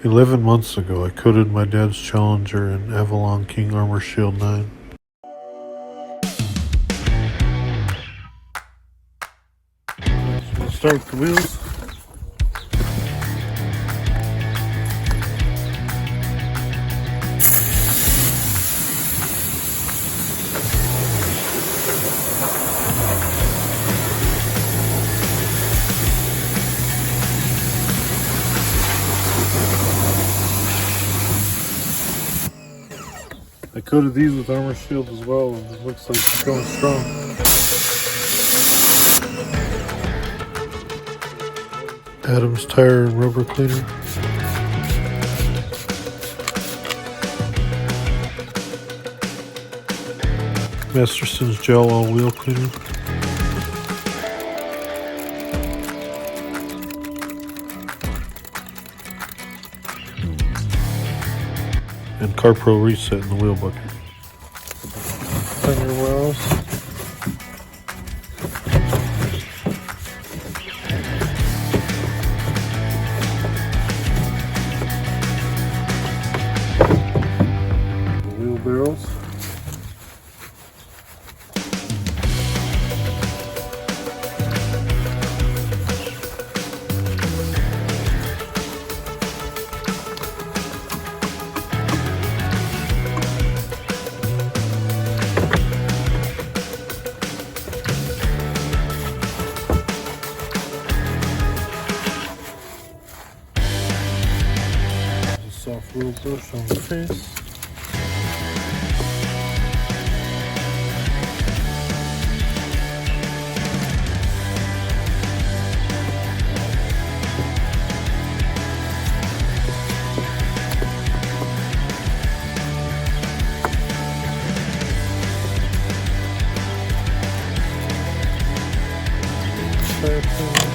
11 months ago, I coated my dad's Challenger in Avalon King Armor Shield 9. Start the wheels. I coated these with Armor Shield as well, and it looks like it's going strong. Adams tire and rubber cleaner. Masterson's gel all wheel cleaner. And CarPro reset in the wheel bucket. Fender wells. Wheel barrels. Soft wheel brush on the face. Tire cleaner.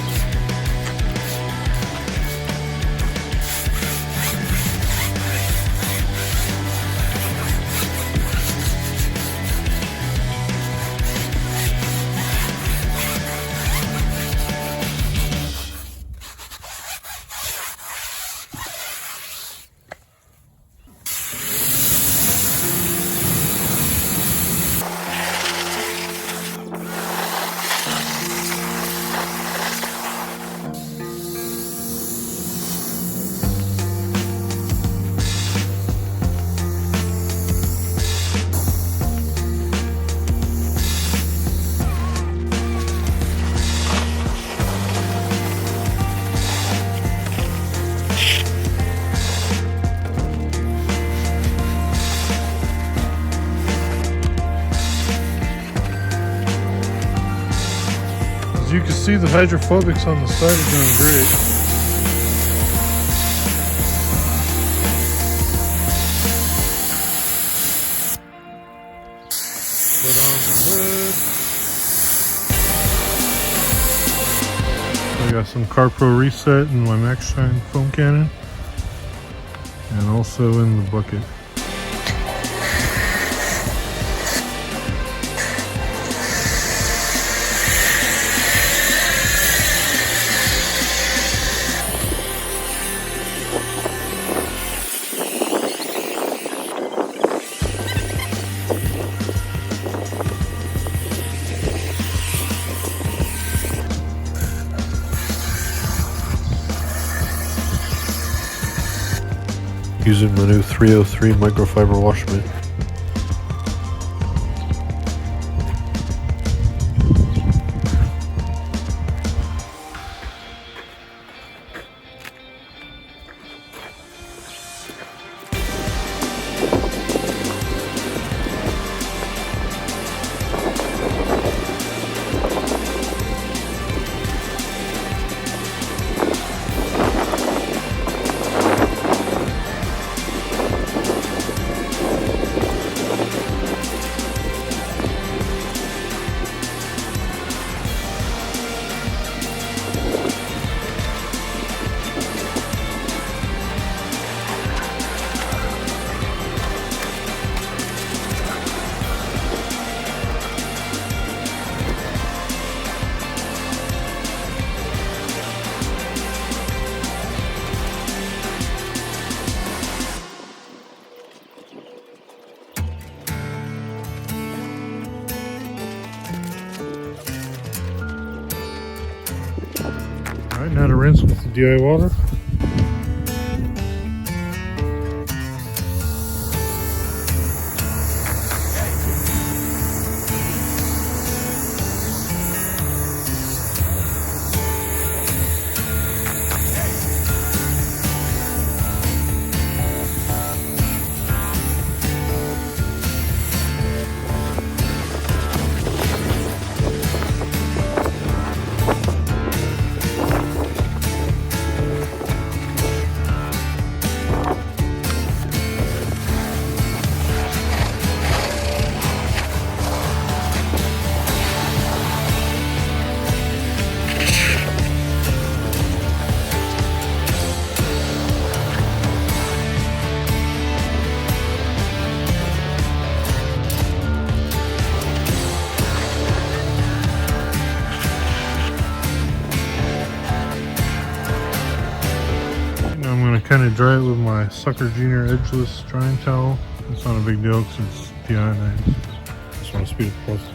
As you can see, the hydrophobics on the side are doing great. Put on the hood. I got some CarPro reset in my Max Shine foam cannon, and also in the bucket. Using my new 303 microfiber wash mitt. rinse with the DI water. I'm going to kind of dry it with my Sucker Junior edgeless drying towel. It's not a big deal because it's deionized. Just want to speed up the process.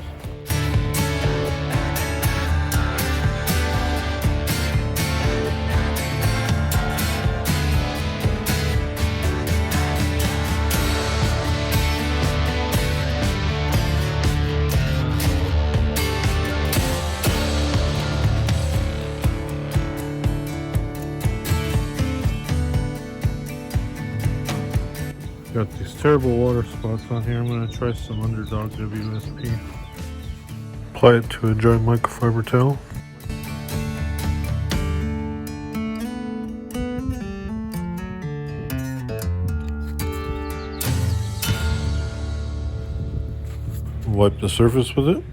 Got these terrible water spots on here. I'm going to try some Underdog WSP. Apply it to a dry microfiber towel. Wipe the surface with it.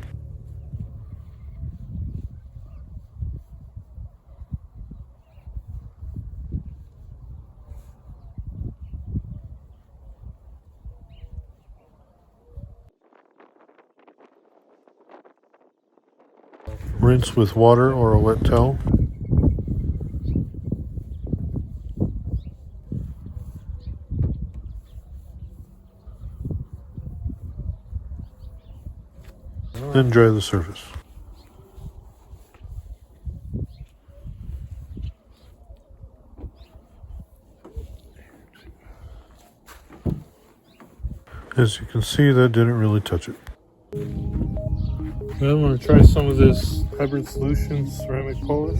Rinse with water or a wet towel. Then dry the surface. As you can see, that didn't really touch it. Then I'm going to try some of this Hybrid Solutions ceramic polish.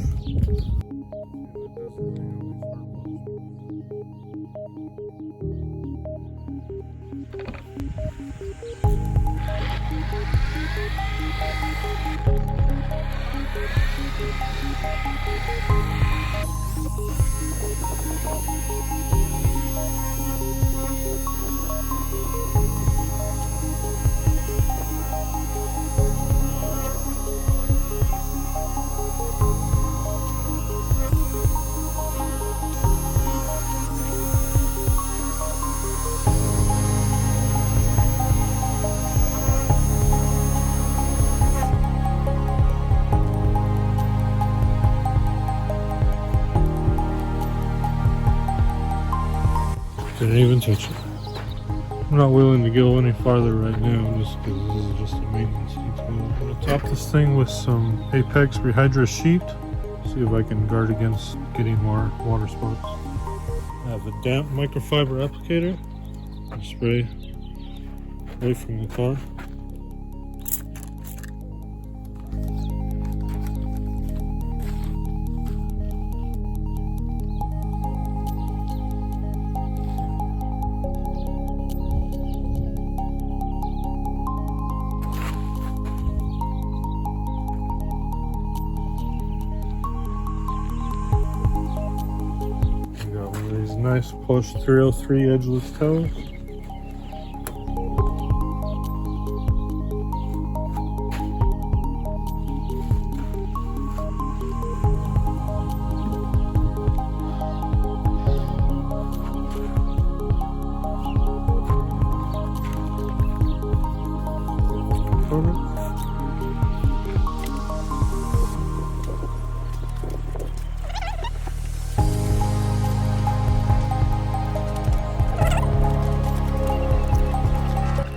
Didn't even touch it. I'm not willing to go any farther right now just because this is just a maintenance detail. I'm going to top this thing with some Apex Rehydra sheet. See if I can guard against getting more water spots. I have a damp microfiber applicator. I spray away from the car. Nice plush 303 edgeless towels.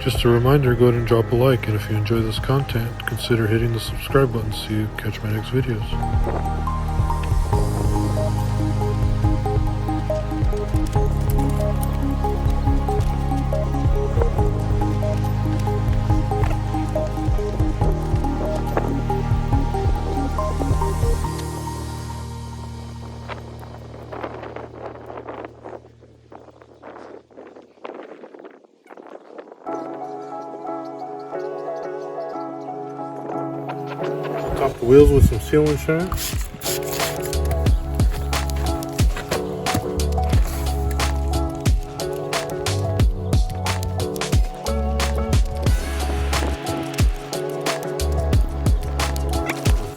Just a reminder, go ahead and drop a like, and if you enjoy this content, consider hitting the subscribe button so you catch my next videos. top the wheels with some sealing shine.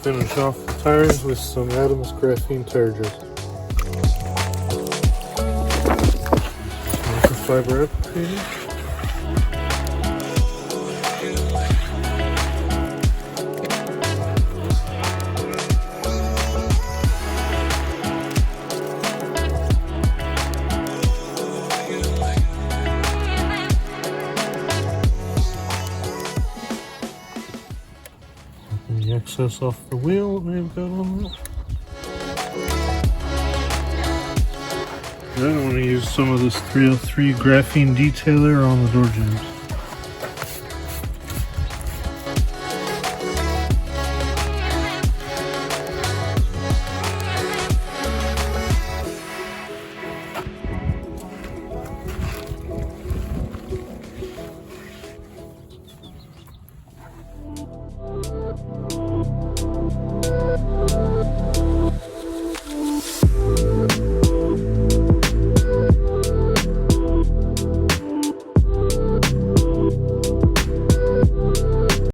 Finish off the tires with some Adams graphene tire gel. Fiber applicator. The excess off the wheel that may have got on that. Then I want to use some of this 303 graphene detailer on the door jambs.